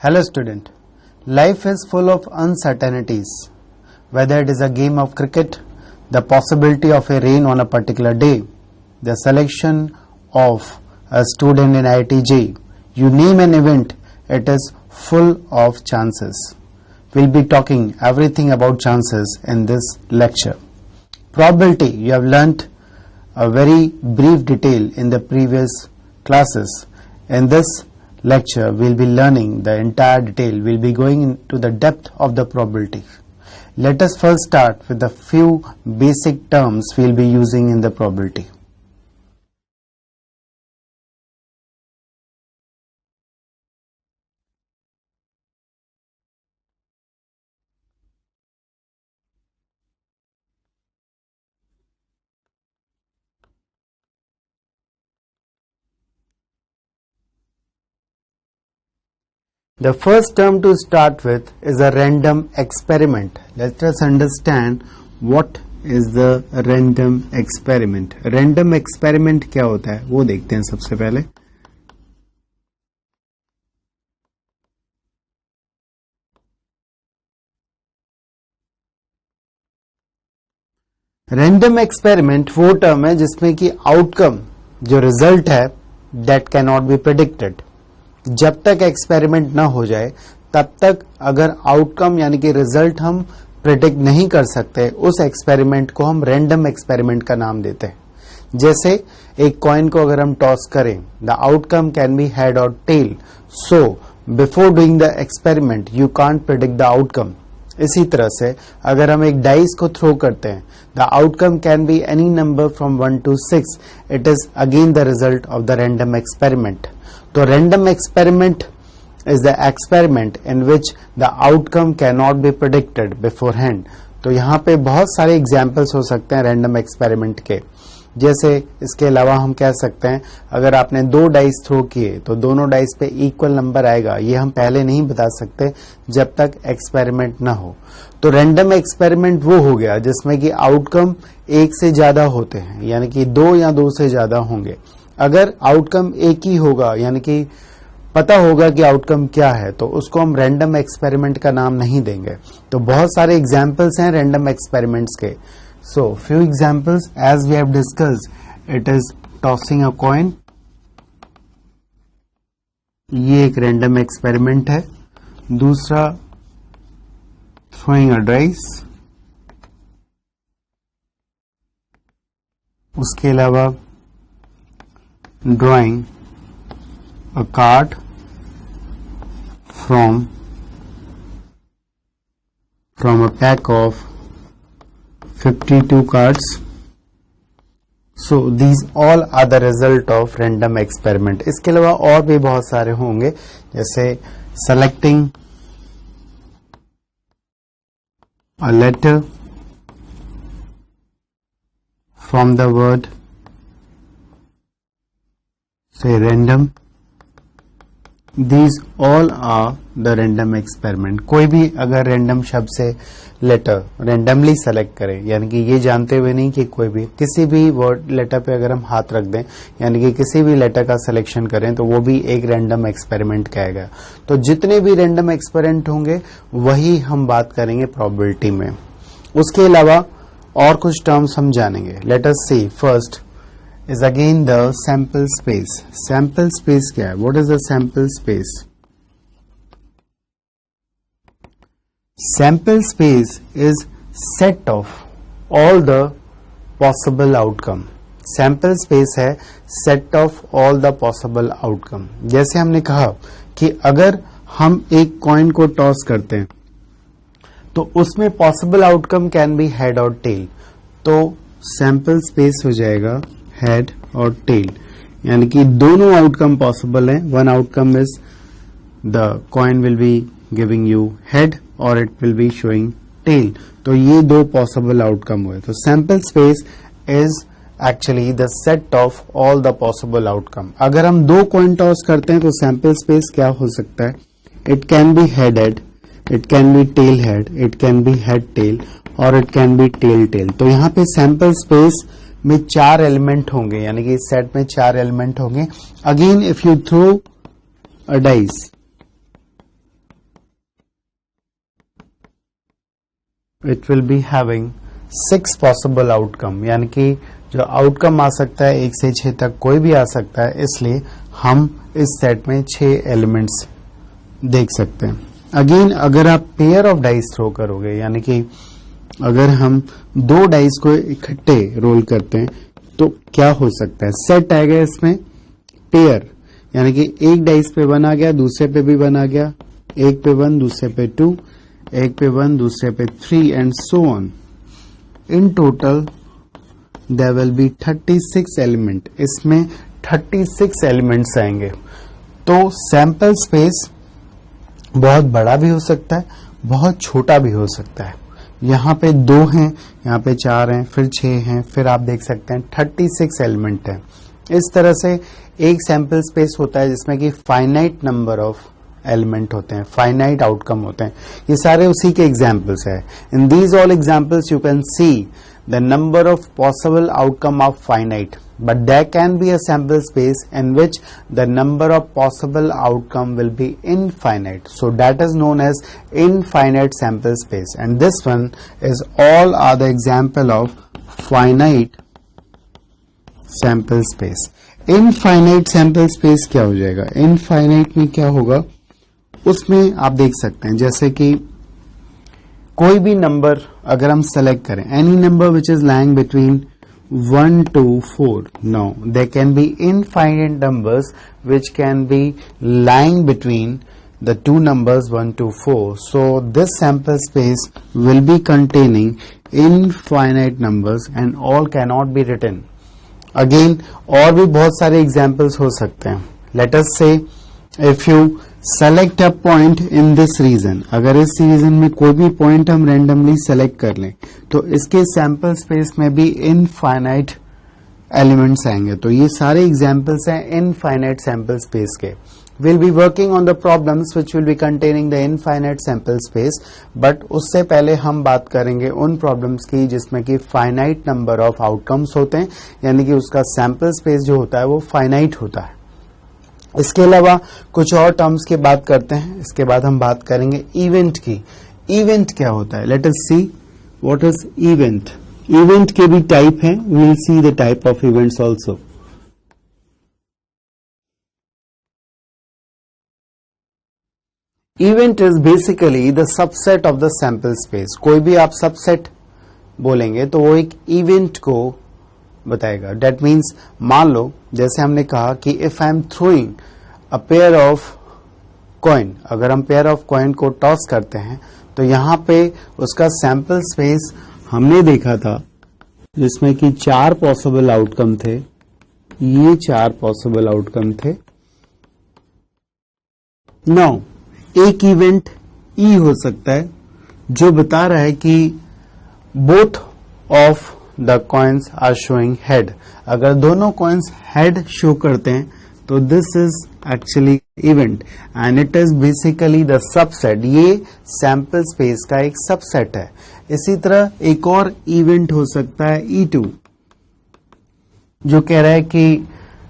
Hello student, life is full of uncertainties. Whether it is a game of cricket, the possibility of a rain on a particular day, the selection of a student in IIT, you name an event, it is full of chances. We'll be talking everything about chances in this lecture. Probability, you have learnt a very brief detail in the previous classes. In this lecture, we'll be learning the entire detail. We'll be going into the depth of the probability. Let us first start with the few basic terms we'll be using in the probability. The first term to start with is a random experiment. Let us understand what is the random experiment. Random experiment क्या होता है वो देखते हैं सबसे पहले. Random experiment वो term है जिसमें कि आउटकम जो रिजल्ट है that can not be predicted. जब तक एक्सपेरिमेंट ना हो जाए तब तक अगर आउटकम यानी कि रिजल्ट हम प्रेडिक्ट नहीं कर सकते, उस एक्सपेरिमेंट को हम रैंडम एक्सपेरिमेंट का नाम देते हैं. जैसे एक कॉइन को अगर हम टॉस करें, the outcome can be head और tail. So before doing the experiment you can't predict the outcome. इसी तरह से अगर हम एक डाइस को थ्रो करते हैं, the outcome can be any number from 1 to 6. It is again the result of the random experiment. तो random experiment is the experiment in which the outcome cannot be predicted beforehand. तो यहाँ पे बहुत सारे examples हो सकते हैं random experiment के. जैसे इसके अलावा हम कह सकते हैं अगर आपने 2 डाइस थ्रो किए तो दोनों डाइस पे इक्वल नंबर आएगा, ये हम पहले नहीं बता सकते जब तक एक्सपेरिमेंट ना हो. तो रैंडम एक्सपेरिमेंट वो हो गया जिसमें कि आउटकम 1 से ज्यादा होते हैं, यानी कि 2 या 2 से ज्यादा होंगे. अगर आउटकम एक ही होगा यानी कि पता होगा कि आउटकम क्या है, तो उसको हम रैंडम एक्सपेरिमेंट का नाम नहीं देंगे. तो बहुत सारे एग्जाम्पल्स हैं रैंडम एक्सपेरिमेंट्स के. So few examples as we have discussed, it is tossing a coin. ये एक रैंडम एक्सपेरिमेंट है. दूसरा थ्रोइंग अ डाइस. उसके अलावा drawing a card from a pack of 52 cards. So these all are the result of random experiment. इसके अलावा और भी बहुत सारे होंगे, जैसे selecting a letter from the word say random. These all are the random experiment. कोई भी अगर random शब्द से लेटर randomly सेलेक्ट करें, यानी कि ये जानते हुए नहीं कि कोई भी किसी भी वर्ड लेटर पे अगर हम हाथ रख दें, यानी कि किसी भी लेटर का सिलेक्शन करें, तो वो भी एक रैंडम एक्सपेरिमेंट कहेगा. तो जितने भी रैंडम एक्सपेरिमेंट होंगे वही हम बात करेंगे प्रोबेबिलिटी में. उसके अलावा और कुछ टर्म्स हम जानेंगे. Let us see first is again the sample space. Sample space क्या है? What is the sample space? Sample space is set of all the possible outcome. Sample space है set of all the possible outcome. जैसे हमने कहा कि अगर हम एक कॉइन को टॉस करते हैं तो उसमें possible outcome can be head और tail. तो sample space हो जाएगा हेड और टेल, यानी कि दोनों आउटकम पॉसिबल हैं. One outcome is the coin will be giving you head और it will be showing tail. तो ये 2 पॉसिबल आउटकम हुए. तो sample space is actually the set of all the possible outcome. अगर हम 2 कॉइन टॉस करते हैं तो सैंपल स्पेस क्या हो सकता है? It can be head head, it can be tail head, it can be head tail और it can be tail tail. तो यहाँ पे सैंपल स्पेस में 4 एलिमेंट होंगे, यानी कि इस सेट में 4 एलिमेंट होंगे. Again if you throw a dice it will be having 6 possible outcome, यानी कि जो आउटकम आ सकता है 1 से 6 तक कोई भी आ सकता है, इसलिए हम इस सेट में 6 एलिमेंट्स देख सकते हैं। अगेन अगर आप पेयर ऑफ डाइस थ्रो करोगे, यानी कि अगर हम 2 डाइस को इकट्ठे रोल करते हैं तो क्या हो सकता है, सेट आएगा इसमें पेयर, यानी कि एक डाइस पे 1 आ गया, दूसरे पे भी 1 आ गया, एक पे 1 दूसरे पे 2, एक पे 1 दूसरे पे 3 and so on. In total there will be 36 element, इसमें 36 एलिमेंट्स आएंगे। तो सैंपल स्पेस बहुत बड़ा भी हो सकता है, बहुत छोटा भी हो सकता है। यहाँ पे 2 हैं, यहाँ पे 4 हैं, फिर 6 हैं, फिर आप देख सकते हैं 36 एलिमेंट हैं। इस तरह से एक सैंपल स्पेस होता है जिसमें कि फाइनाइट नंबर ऑफ एलिमेंट होते हैं, फाइनाइट आउटकम होते हैं। ये सारे उसी के एग्जाम्पल्स है। In these all examples you can see the number of possible outcome of finite, but there can be a sample space in which the number of possible outcome will be infinite. So that is known as infinite sample space, and this one is all are the example of finite sample space. Infinite sample space क्या हो जाएगा, infinite में क्या होगा, उसमें आप देख सकते हैं जैसे कि कोई भी नंबर अगर हम सेलेक्ट करें, any number which is lying between 1 to 4. Now there can be infinite numbers which can be lying between the two numbers 1 to 4. So this sample space will be containing infinite numbers and all cannot be written. Again और भी बहुत सारे examples हो सकते हैं. Let us say if you select a point in this region, अगर इस reason में कोई भी पॉइंट हम रेंडमली सेलेक्ट कर लें तो इसके सैंपल स्पेस में भी इनफाइनाइट एलिमेंट्स आएंगे। तो ये सारे एग्जांपल्स हैं इनफाइनाइट सैंपल स्पेस के। we'll be working on the problems which will be containing the infinite sample space, but उससे पहले हम बात करेंगे उन प्रॉब्लम्स की जिसमें कि फाइनाइट नंबर ऑफ आउटकम्स होते हैं, यानी कि उसका सैंपल स्पेस जो होता है वो फाइनाइट होता है। इसके अलावा कुछ और टर्म्स की बात करते हैं, इसके बाद हम बात करेंगे इवेंट की। इवेंट क्या होता है, let us see what is event. Event के भी टाइप हैं, we will see the type of events also. Event is basically the subset of the sample space. कोई भी आप सबसेट बोलेंगे तो वो एक इवेंट को बताएगा। डेट मीन्स मान लो जैसे हमने कहा कि if I M throwing a pair of coin, अगर हम पेयर ऑफ कॉइन को टॉस करते हैं तो यहां पे उसका सैंपल स्पेस हमने देखा था जिसमें कि 4 पॉसिबल आउटकम थे। ये 4 पॉसिबल आउटकम थे। नाउ एक इवेंट ई हो सकता है जो बता रहा है कि both of the coins are showing head. अगर दोनों कॉइन्स हेड शो करते हैं तो this is actually event and it is basically the subset. ये सैंपल स्पेस का एक सबसेट है। इसी तरह एक और इवेंट हो सकता है E2 जो कह रहा है कि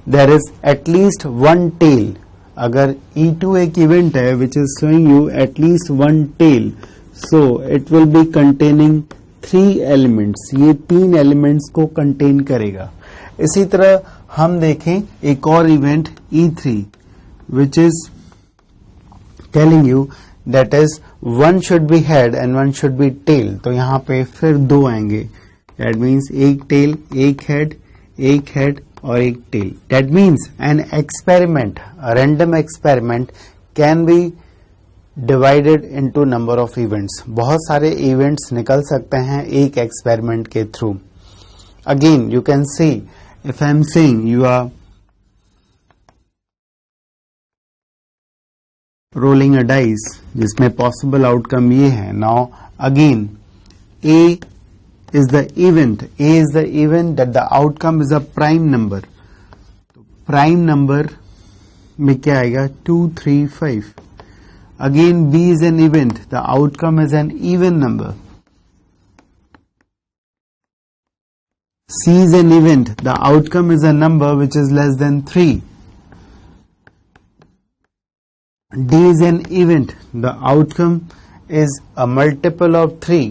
देयर इज एटलीस्ट 1 टेल। अगर E2 एक इवेंट है which is showing you at least 1 tail, so it will be containing 3 elements. ये 3 एलिमेंट्स को कंटेन करेगा। इसी तरह हम देखें एक और event E3 which is telling you that is 1 should be head and 1 should be tail. तो यहां पे फिर 2 आएंगे। दैट मीन्स एक टेल, एक हेड और एक tail. That means an experiment, random experiment can be divided into number of events. बहुत सारे इवेंट्स निकल सकते हैं एक एक्सपेरिमेंट के थ्रू। Again you can see if I am saying you are rolling a dice जिसमें पॉसिबल आउटकम ये है। Now again A is the event. A is the event that the outcome is a prime number. तो prime number में क्या आएगा 2, 3, 5. Again B is an event. The outcome is an even number. C is an event. The outcome is a number which is less than 3. D is an event. The outcome is a multiple of 3.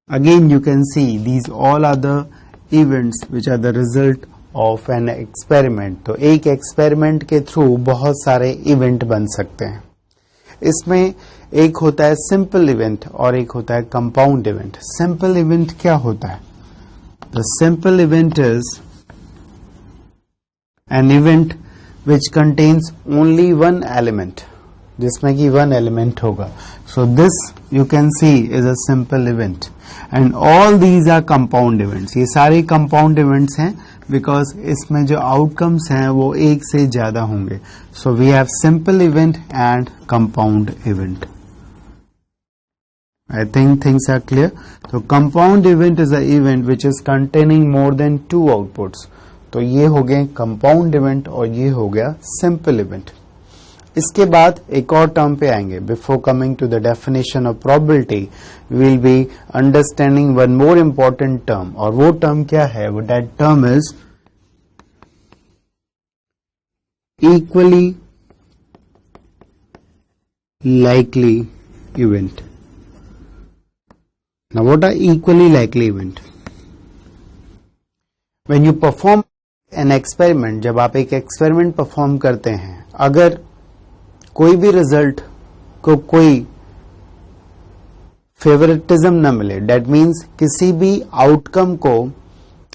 Again you can see these all are the events which are the result of an experiment. तो एक experiment के through बहुत सारे event बन सकते हैं. इसमें एक होता है सिंपल इवेंट और एक होता है कंपाउंड इवेंट. सिंपल इवेंट क्या होता है? The simple event is an event which contains only one element, जिसमें कि one element होगा. So this you can see is a simple event and all these are compound events. ये सारे compound events हैं because इसमें जो outcomes हैं वो एक से ज्यादा होंगे. So we have simple event and compound event. I think things are clear. So compound event is an event which is containing more than two outputs. तो ये हो गए कंपाउंड इवेंट और ये हो गया सिंपल इवेंट. इसके बाद एक और टर्म पे आएंगे. Before coming to the definition of probability we will be understanding one more important term. और वो टर्म क्या है? वो that term is equally likely event. Now what are equally likely event? When you perform an experiment, जब आप एक experiment perform करते हैं, अगर कोई भी रिजल्ट को कोई फेवरेटिज्म न मिले, दैट मीन्स किसी भी आउटकम को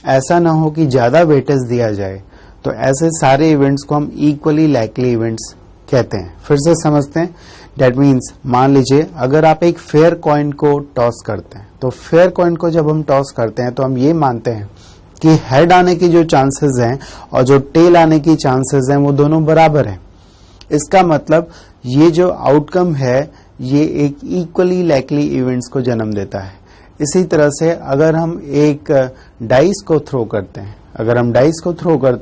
ऐसा ना हो कि ज्यादा वेटेज दिया जाए, तो ऐसे सारे इवेंट्स को हम इक्वली लाइकली इवेंट्स कहते हैं. फिर से समझते हैं. दैट मीन्स मान लीजिए अगर आप एक फेयर कॉइन को टॉस करते हैं, तो फेयर कॉइन को जब हम टॉस करते हैं तो हम ये मानते हैं कि हेड आने की जो चांसेस हैं और जो टेल आने की चांसेस हैं वो दोनों बराबर हैं. इसका मतलब ये जो आउटकम है ये एक इक्वली लाइकली इवेंट्स को जन्म देता है. इसी तरह से अगर हम एक डाइस को थ्रो करते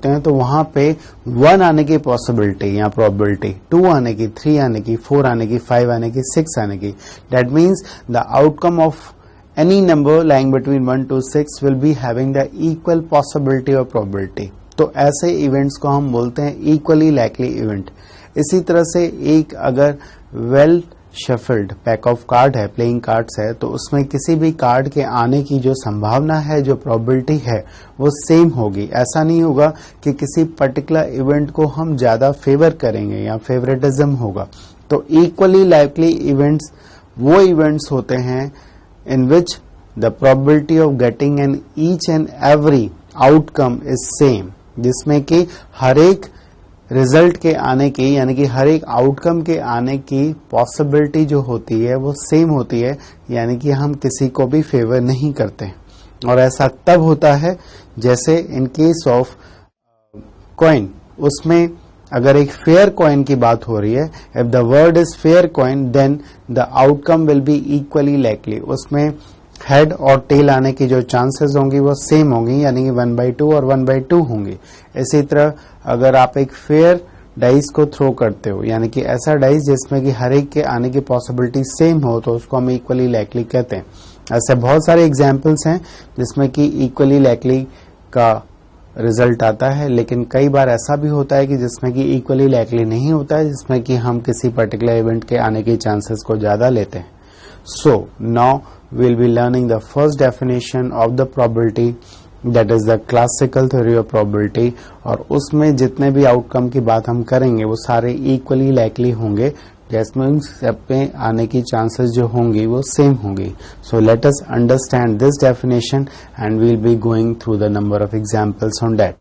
हैं, तो वहां पे 1 आने की पॉसिबिलिटी या प्रोबेबिलिटी, 2 आने की, 3 आने की, 4 आने की, 5 आने की, 6 आने की. That means the outcome of any number lying between 1 to 6 will be having the equal possibility or probability. तो ऐसे इवेंट्स को हम बोलते हैं इक्वली लाइकली इवेंट. इसी तरह से एक अगर well shuffled pack of card है, प्लेइंग कार्ड्स है, तो उसमें किसी भी कार्ड के आने की जो संभावना है, जो प्रोबेबिलिटी है, वो सेम होगी. ऐसा नहीं होगा कि किसी पर्टिकुलर इवेंट को हम ज्यादा फेवर करेंगे या फेवरेटिज्म होगा. तो इक्वली लाइकली इवेंट्स वो इवेंट्स होते हैं in which the probability of getting an each and every outcome is same, जिसमें कि हर एक रिजल्ट के आने की, यानी कि हर एक आउटकम के आने की पॉसिबिलिटी जो होती है वो सेम होती है, यानी कि हम किसी को भी फेवर नहीं करते. और ऐसा तब होता है जैसे इन केस ऑफ कॉइन, उसमें अगर एक फेयर कॉइन की बात हो रही है, if the word is fair coin then the outcome will be equally likely. उसमें हेड और टेल आने की जो चांसेस होंगी वो सेम होंगी, यानी कि 1/2 और 1/2 होंगी. इसी तरह अगर आप एक फेयर डाइस को थ्रो करते हो, यानी कि ऐसा डाइस जिसमें कि हर एक के आने की पॉसिबिलिटी सेम हो, तो उसको हम इक्वली लाइकली कहते हैं. ऐसे बहुत सारे एग्जाम्पल्स हैं जिसमें कि इक्वली लाइकली का रिजल्ट आता है, लेकिन कई बार ऐसा भी होता है कि जिसमें कि इक्वली लाइकली नहीं होता है, जिसमें कि हम किसी पर्टिकुलर इवेंट के आने की चांसेस को ज्यादा लेते हैं. So now we will be learning the first definition of the probability, that is the classical theory of probability. और उसमें जितने भी आउटकम की बात हम करेंगे वो सारे इक्वली लाइकली होंगे, जिसमें सबके आने की चांसेस जो होंगी वो सेम होंगी. So let us understand this definition and we will be going through the number of examples on that.